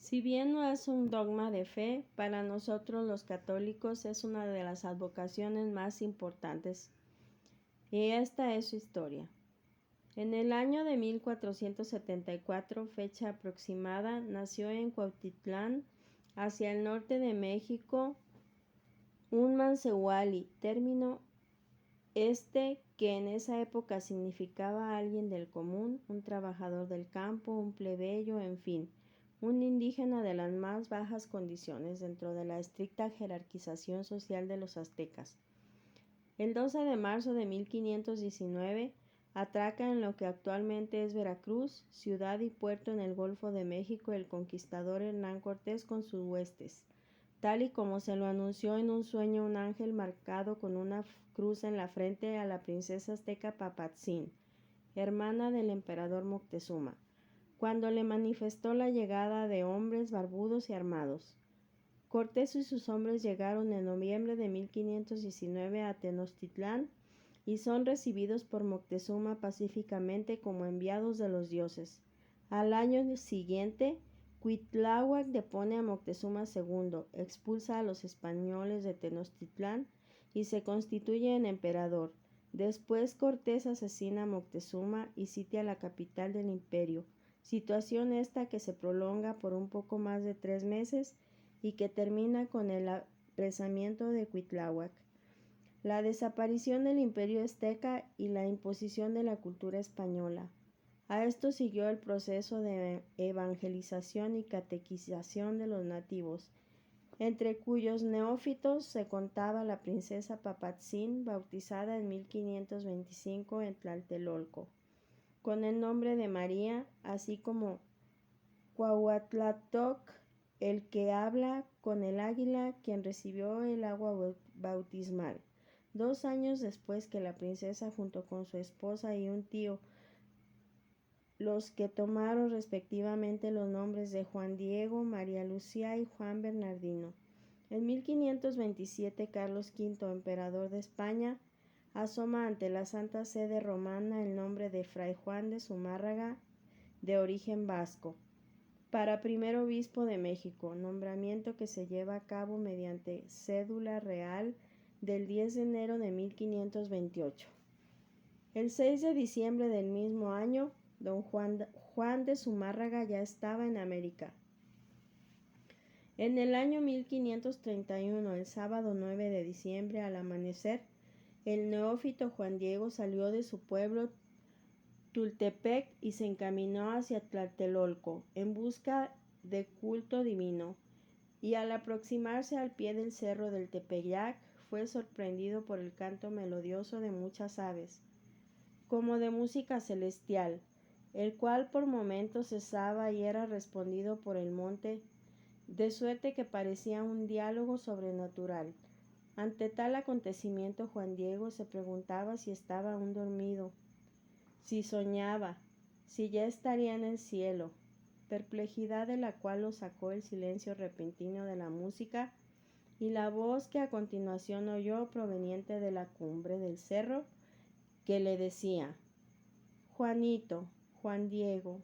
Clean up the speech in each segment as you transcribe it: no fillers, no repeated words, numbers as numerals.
Si bien no es un dogma de fe, para nosotros los católicos es una de las advocaciones más importantes. Y esta es su historia. En el año de 1474, fecha aproximada, nació en Cuautitlán, hacia el norte de México, un Mansehuali, término que en esa época significaba alguien del común, un trabajador del campo, un plebeyo, en fin, un indígena de las más bajas condiciones dentro de la estricta jerarquización social de los aztecas. El 12 de marzo de 1519 atraca en lo que actualmente es Veracruz, ciudad y puerto en el Golfo de México, el conquistador Hernán Cortés con sus huestes, tal y como se lo anunció en un sueño un ángel marcado con una cruz en la frente a la princesa azteca Papatzin, hermana del emperador Moctezuma, cuando le manifestó la llegada de hombres barbudos y armados. Cortés y sus hombres llegaron en noviembre de 1519 a Tenochtitlán y son recibidos por Moctezuma pacíficamente como enviados de los dioses. Al año siguiente, Cuitláhuac depone a Moctezuma II, expulsa a los españoles de Tenochtitlán y se constituye en emperador. Después Cortés asesina a Moctezuma y sitia la capital del imperio, situación esta que se prolonga por un poco más de 3 meses y que termina con el apresamiento de Cuitláhuac, la desaparición del imperio azteca y la imposición de la cultura española. A esto siguió el proceso de evangelización y catequización de los nativos, entre cuyos neófitos se contaba la princesa Papatzin, bautizada en 1525 en Tlatelolco, con el nombre de María, así como Cuauhtlatoc, el que habla con el águila, quien recibió el agua bautismal. 2 años después que la princesa junto con su esposa y un tío, los que tomaron respectivamente los nombres de Juan Diego, María Lucía y Juan Bernardino. En 1527 Carlos V, emperador de España, asoma ante la Santa Sede Romana el nombre de Fray Juan de Zumárraga, de origen vasco, para primer obispo de México, nombramiento que se lleva a cabo mediante cédula real del 10 de enero de 1528. El 6 de diciembre del mismo año, don Juan de Zumárraga ya estaba en América. En el año 1531, el sábado 9 de diciembre, al amanecer, el neófito Juan Diego salió de su pueblo Tultepec y se encaminó hacia Tlatelolco en busca de culto divino, y al aproximarse al pie del cerro del Tepeyac fue sorprendido por el canto melodioso de muchas aves, como de música celestial, el cual por momentos cesaba y era respondido por el monte, de suerte que parecía un diálogo sobrenatural. Ante tal acontecimiento Juan Diego se preguntaba si estaba aún dormido, si soñaba, si ya estaría en el cielo, perplejidad de la cual lo sacó el silencio repentino de la música y la voz que a continuación oyó proveniente de la cumbre del cerro, que le decía: Juanito, Juan Diego,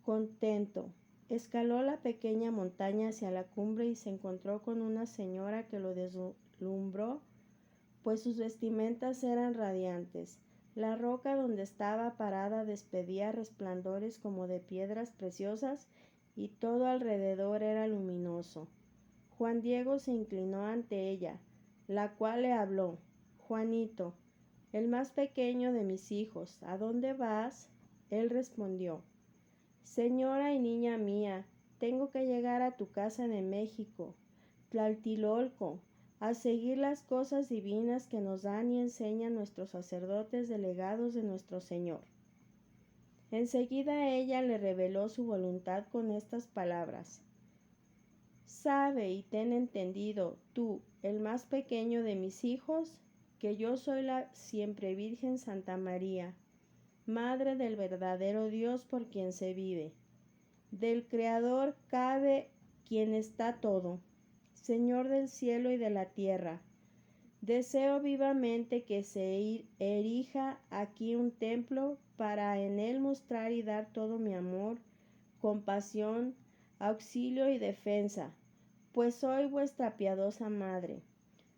contento. Escaló la pequeña montaña hacia la cumbre y se encontró con una señora que lo deslumbró, pues sus vestimentas eran radiantes. La roca donde estaba parada despedía resplandores como de piedras preciosas y todo alrededor era luminoso. Juan Diego se inclinó ante ella, la cual le habló: Juanito, el más pequeño de mis hijos, ¿a dónde vas? Él respondió: Señora y niña mía, tengo que llegar a tu casa de México, Tlaltilolco, a seguir las cosas divinas que nos dan y enseñan nuestros sacerdotes delegados de nuestro Señor. Enseguida ella le reveló su voluntad con estas palabras: Sabe y ten entendido, tú, el más pequeño de mis hijos, que yo soy la siempre Virgen Santa María, Madre del verdadero Dios por quien se vive. Del Creador cabe quien está todo, Señor del cielo y de la tierra. Deseo vivamente que se erija aquí un templo para en él mostrar y dar todo mi amor, compasión, auxilio y defensa, pues soy vuestra piadosa madre,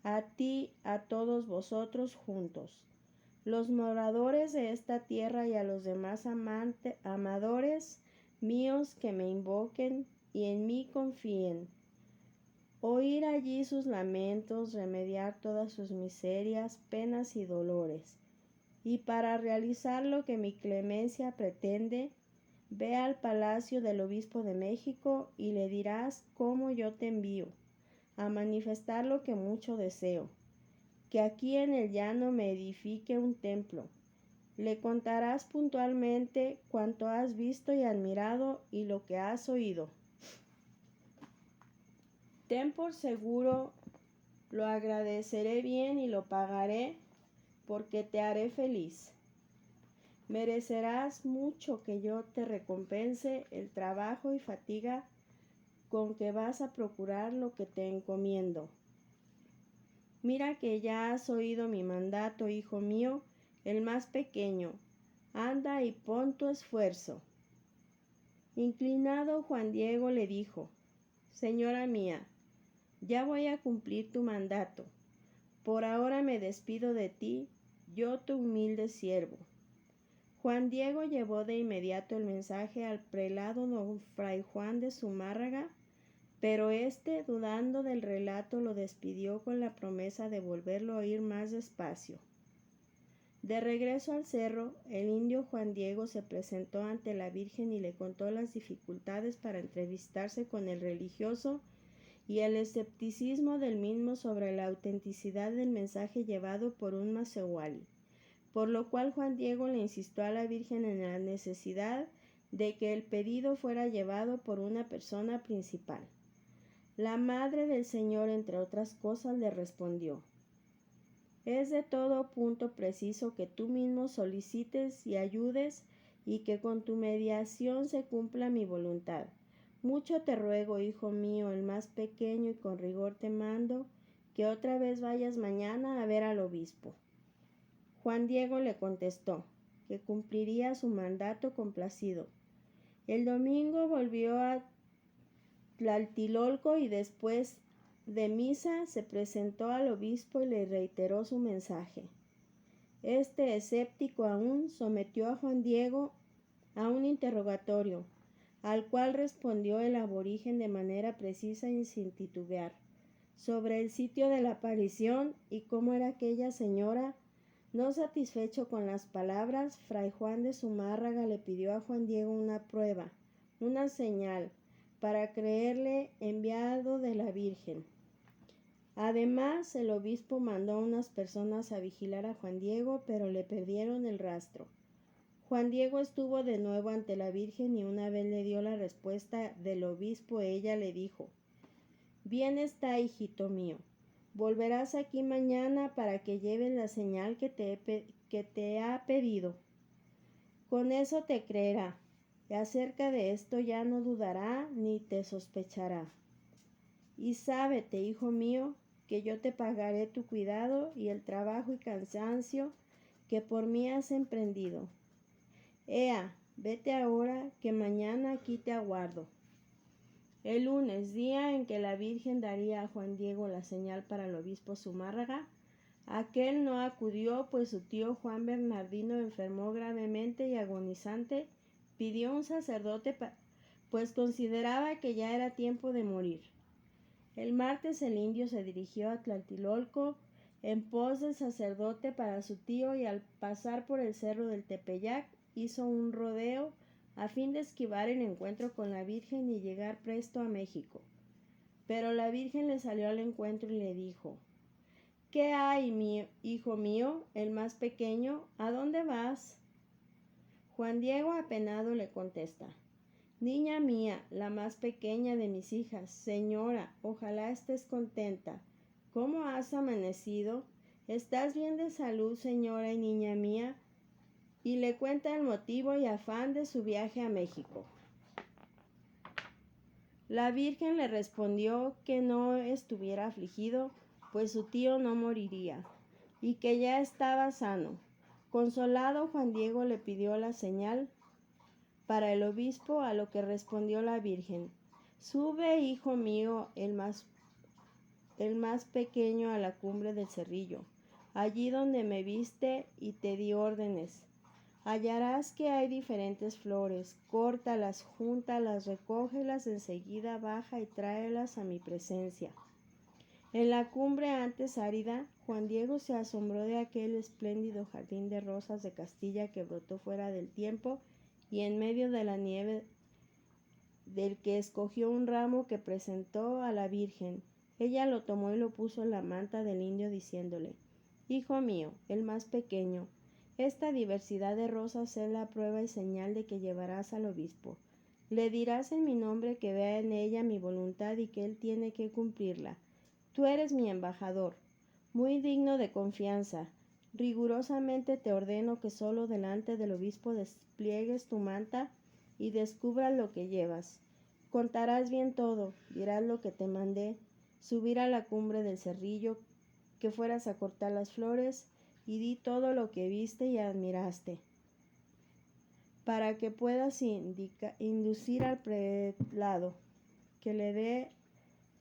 a ti, a todos vosotros juntos, los moradores de esta tierra y a los demás amadores míos que me invoquen y en mí confíen. Oír allí sus lamentos, remediar todas sus miserias, penas y dolores. Y para realizar lo que mi clemencia pretende, ve al palacio del obispo de México y le dirás cómo yo te envío, a manifestar lo que mucho deseo, que aquí en el llano me edifique un templo. Le contarás puntualmente cuanto has visto y admirado y lo que has oído. Ten por seguro, lo agradeceré bien y lo pagaré, porque te haré feliz. Merecerás mucho que yo te recompense el trabajo y fatiga con que vas a procurar lo que te encomiendo. Mira que ya has oído mi mandato, hijo mío, el más pequeño. Anda y pon tu esfuerzo. Inclinado, Juan Diego le dijo: Señora mía, ya voy a cumplir tu mandato. Por ahora me despido de ti, yo tu humilde siervo. Juan Diego llevó de inmediato el mensaje al prelado don Fray Juan de Zumárraga, pero éste, dudando del relato, lo despidió con la promesa de volverlo a oír más despacio. De regreso al cerro, el indio Juan Diego se presentó ante la Virgen y le contó las dificultades para entrevistarse con el religioso y el escepticismo del mismo sobre la autenticidad del mensaje llevado por un Masehuali, por lo cual Juan Diego le insistió a la Virgen en la necesidad de que el pedido fuera llevado por una persona principal. La Madre del Señor, entre otras cosas, le respondió: es de todo punto preciso que tú mismo solicites y ayudes y que con tu mediación se cumpla mi voluntad. Mucho te ruego, hijo mío, el más pequeño, y con rigor te mando, que otra vez vayas mañana a ver al obispo. Juan Diego le contestó que cumpliría su mandato complacido. El domingo volvió a Tlaltilolco y después de misa se presentó al obispo y le reiteró su mensaje. Este, escéptico aún, sometió a Juan Diego a un interrogatorio, al cual respondió el aborigen de manera precisa y sin titubear, sobre el sitio de la aparición y cómo era aquella señora. No satisfecho con las palabras, Fray Juan de Zumárraga le pidió a Juan Diego una prueba, una señal, para creerle enviado de la Virgen. Además, el obispo mandó a unas personas a vigilar a Juan Diego, pero le perdieron el rastro. Juan Diego estuvo de nuevo ante la Virgen y una vez le dio la respuesta del obispo, ella le dijo: bien está, hijito mío. Volverás aquí mañana para que lleves la señal que te ha pedido. Con eso te creerá, y acerca de esto ya no dudará ni te sospechará. Y sábete, hijo mío, que yo te pagaré tu cuidado y el trabajo y cansancio que por mí has emprendido. Ea, vete ahora, que mañana aquí te aguardo. El lunes, día en que la Virgen daría a Juan Diego la señal para el obispo Zumárraga, aquel no acudió, pues su tío Juan Bernardino enfermó gravemente y agonizante. Pidió un sacerdote, pues consideraba que ya era tiempo de morir. El martes el indio se dirigió a Tlaltilolco en pos del sacerdote para su tío y al pasar por el cerro del Tepeyac hizo un rodeo a fin de esquivar el encuentro con la Virgen y llegar presto a México. Pero la Virgen le salió al encuentro y le dijo: ¿qué hay, hijo mío, el más pequeño? ¿A dónde vas? Juan Diego, apenado, le contesta: niña mía, la más pequeña de mis hijas, señora, ojalá estés contenta. ¿Cómo has amanecido? ¿Estás bien de salud, señora y niña mía? Y le cuenta el motivo y afán de su viaje a México. La Virgen le respondió que no estuviera afligido, pues su tío no moriría, y que ya estaba sano. Consolado, Juan Diego le pidió la señal para el obispo, a lo que respondió la Virgen: Sube, hijo mío, el más pequeño, a la cumbre del cerrillo, allí donde me viste y te di órdenes. Hallarás que hay diferentes flores, córtalas, júntalas, recógelas, enseguida baja y tráelas a mi presencia. En la cumbre antes árida, Juan Diego se asombró de aquel espléndido jardín de rosas de Castilla que brotó fuera del tiempo y en medio de la nieve, del que escogió un ramo que presentó a la Virgen. Ella lo tomó y lo puso en la manta del indio, diciéndole: Hijo mío, el más pequeño, esta diversidad de rosas es la prueba y señal de que llevarás al obispo. Le dirás en mi nombre que vea en ella mi voluntad y que él tiene que cumplirla. Tú eres mi embajador, muy digno de confianza. Rigurosamente te ordeno que solo delante del obispo despliegues tu manta y descubras lo que llevas. Contarás bien todo, dirás lo que te mandé, subir a la cumbre del cerrillo, que fueras a cortar las flores, y di todo lo que viste y admiraste, para que puedas inducir al prelado, que le dé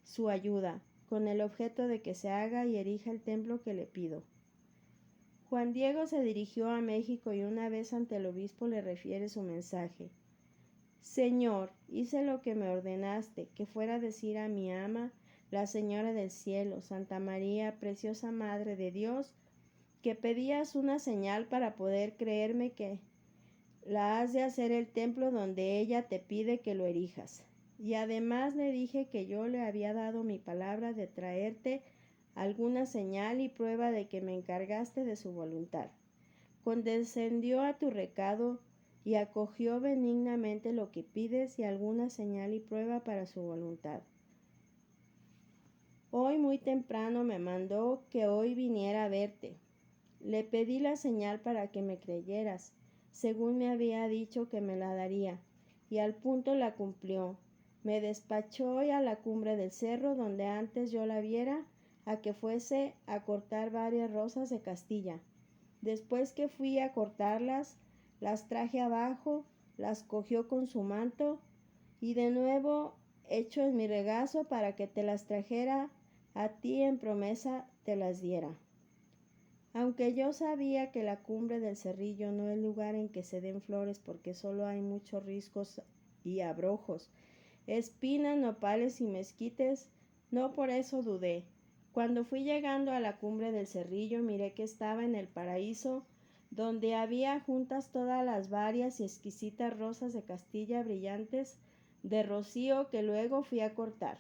su ayuda, con el objeto de que se haga y erija el templo que le pido. Juan Diego se dirigió a México y una vez ante el obispo le refiere su mensaje. Señor, hice lo que me ordenaste, que fuera a decir a mi ama, la Señora del Cielo, Santa María, preciosa Madre de Dios, que pedías una señal para poder creerme que la has de hacer el templo donde ella te pide que lo erijas. Y además le dije que yo le había dado mi palabra de traerte alguna señal y prueba de que me encargaste de su voluntad. Condescendió a tu recado y acogió benignamente lo que pides y alguna señal y prueba para su voluntad. Hoy muy temprano me mandó que hoy viniera a verte. Le pedí la señal para que me creyeras, según me había dicho que me la daría, y al punto la cumplió. Me despachó hoy a la cumbre del cerro donde antes yo la viera, a que fuese a cortar varias rosas de Castilla. Después que fui a cortarlas, las traje abajo, las cogió con su manto, y de nuevo hecho en mi regazo para que te las trajera a ti en promesa te las diera. Aunque yo sabía que la cumbre del cerrillo no es lugar en que se den flores porque solo hay muchos riscos y abrojos, espinas, nopales y mezquites, no por eso dudé. Cuando fui llegando a la cumbre del cerrillo miré que estaba en el paraíso, donde había juntas todas las varias y exquisitas rosas de Castilla brillantes de rocío que luego fui a cortar.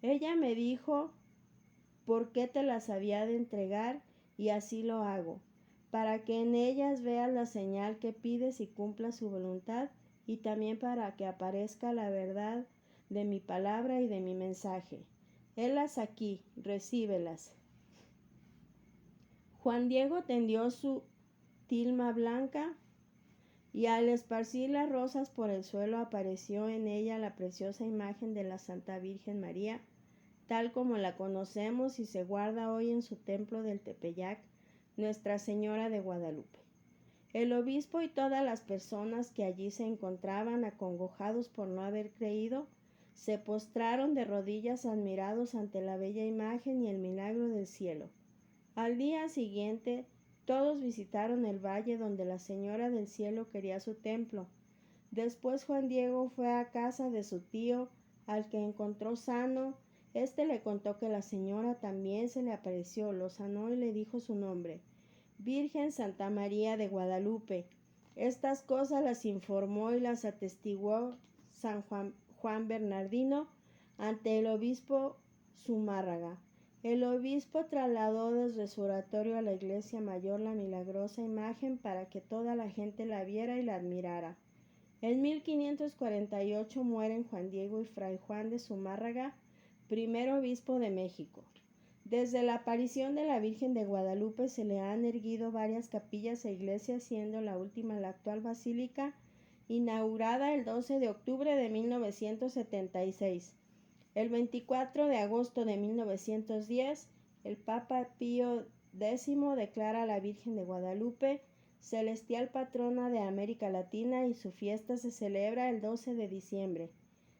Ella me dijo por qué te las había de entregar, y así lo hago, para que en ellas veas la señal que pides y cumplas su voluntad, y también para que aparezca la verdad de mi palabra y de mi mensaje. Helas aquí, recíbelas. Juan Diego tendió su tilma blanca, y al esparcir las rosas por el suelo apareció en ella la preciosa imagen de la Santa Virgen María, tal como la conocemos y se guarda hoy en su templo del Tepeyac, Nuestra Señora de Guadalupe. El obispo y todas las personas que allí se encontraban, acongojados por no haber creído, se postraron de rodillas admirados ante la bella imagen y el milagro del cielo. Al día siguiente, todos visitaron el valle donde la Señora del Cielo quería su templo. Después Juan Diego fue a casa de su tío, al que encontró sano. Este le contó que la señora también se le apareció, lo sanó y le dijo su nombre: Virgen Santa María de Guadalupe. Estas cosas las informó y las atestiguó San Juan Bernardino ante el obispo Zumárraga. El obispo trasladó desde su oratorio a la iglesia mayor la milagrosa imagen para que toda la gente la viera y la admirara. En 1548 mueren Juan Diego y Fray Juan de Zumárraga, primer obispo de México. Desde la aparición de la Virgen de Guadalupe se le han erguido varias capillas e iglesias, siendo la última la actual basílica, inaugurada el 12 de octubre de 1976. El 24 de agosto de 1910, el Papa Pío X declara a la Virgen de Guadalupe celestial patrona de América Latina, y su fiesta se celebra el 12 de diciembre.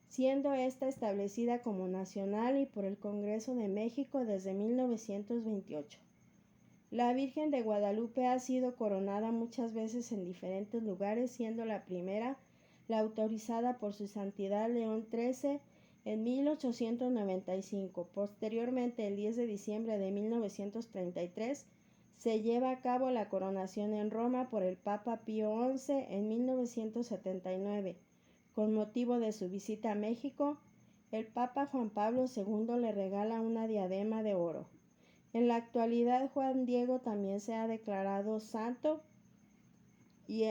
siendo esta establecida como nacional y por el Congreso de México desde 1928. La Virgen de Guadalupe ha sido coronada muchas veces en diferentes lugares, siendo la primera la autorizada por su santidad León XIII en 1895. Posteriormente, el 10 de diciembre de 1933, se lleva a cabo la coronación en Roma por el Papa Pío XI en 1979. Con motivo de su visita a México, el Papa Juan Pablo II le regala una diadema de oro. En la actualidad, Juan Diego también se ha declarado santo y